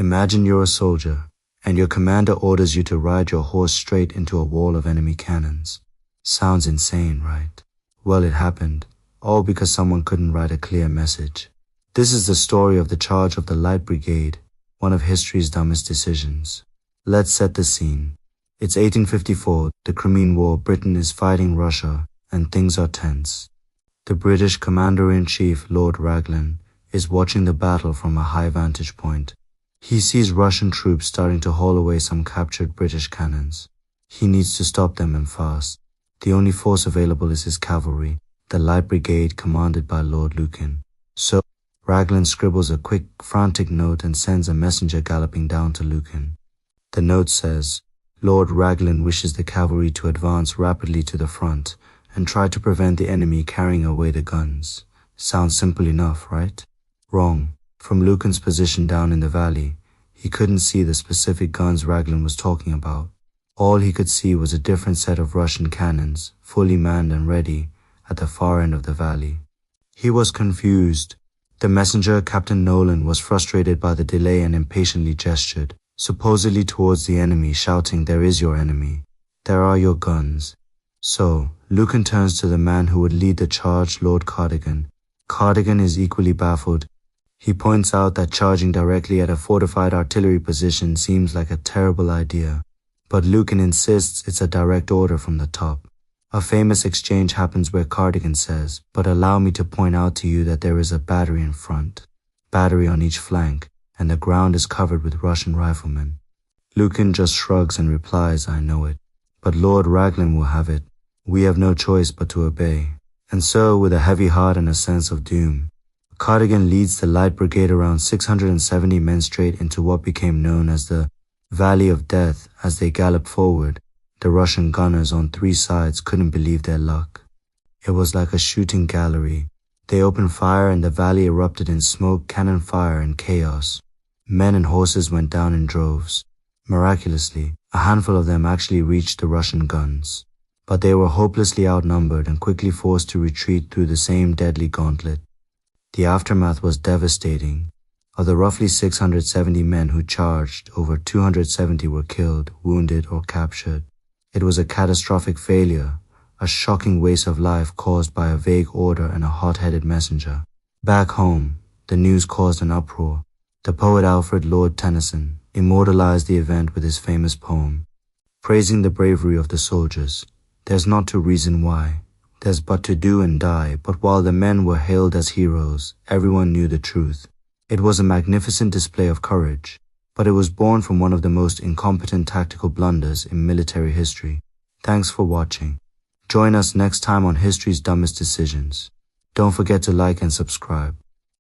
Imagine you're a soldier, and your commander orders you to ride your horse straight into a wall of enemy cannons. Sounds insane, right? Well, it happened, all because someone couldn't write a clear message. This is the story of the charge of the Light Brigade, one of history's dumbest decisions. Let's set the scene. It's 1854, the Crimean War. Britain is fighting Russia, and things are tense. The British Commander-in-Chief, Lord Raglan, is watching the battle from a high vantage point. He sees Russian troops starting to haul away some captured British cannons. He needs to stop them and fast. The only force available is his cavalry, the Light Brigade commanded by Lord Lucan. So, Raglan scribbles a quick, frantic note and sends a messenger galloping down to Lucan. The note says, Lord Raglan wishes the cavalry to advance rapidly to the front and try to prevent the enemy carrying away the guns. Sounds simple enough, right? Wrong. From Lucan's position down in the valley, he couldn't see the specific guns Raglan was talking about. All he could see was a different set of Russian cannons, fully manned and ready, at the far end of the valley. He was confused. The messenger, Captain Nolan, was frustrated by the delay and impatiently gestured, supposedly towards the enemy, shouting, "There is your enemy. There are your guns." So, Lucan turns to the man who would lead the charge, Lord Cardigan. Cardigan is equally baffled. He points out that charging directly at a fortified artillery position seems like a terrible idea, but Lucan insists it's a direct order from the top. A famous exchange happens where Cardigan says, "But allow me to point out to you that there is a battery in front, battery on each flank, and the ground is covered with Russian riflemen." Lucan just shrugs and replies, "I know it, but Lord Raglan will have it. We have no choice but to obey." And so, with a heavy heart and a sense of doom, Cardigan leads the Light Brigade around 670 men straight into what became known as the Valley of Death. As they galloped forward, the Russian gunners on three sides couldn't believe their luck. It was like a shooting gallery. They opened fire and the valley erupted in smoke, cannon fire, and chaos. Men and horses went down in droves. Miraculously, a handful of them actually reached the Russian guns. But they were hopelessly outnumbered and quickly forced to retreat through the same deadly gauntlet. The aftermath was devastating. Of the roughly 670 men who charged, over 270 were killed, wounded, or captured. It was a catastrophic failure, a shocking waste of life caused by a vague order and a hot-headed messenger. Back home, the news caused an uproar. The poet Alfred Lord Tennyson immortalized the event with his famous poem, praising the bravery of the soldiers. There's not to reason why, there's but to do and die. But while the men were hailed as heroes, everyone knew the truth. It was a magnificent display of courage, but it was born from one of the most incompetent tactical blunders in military history. Thanks for watching. Join us next time on History's Dumbest Decisions. Don't forget to like and subscribe.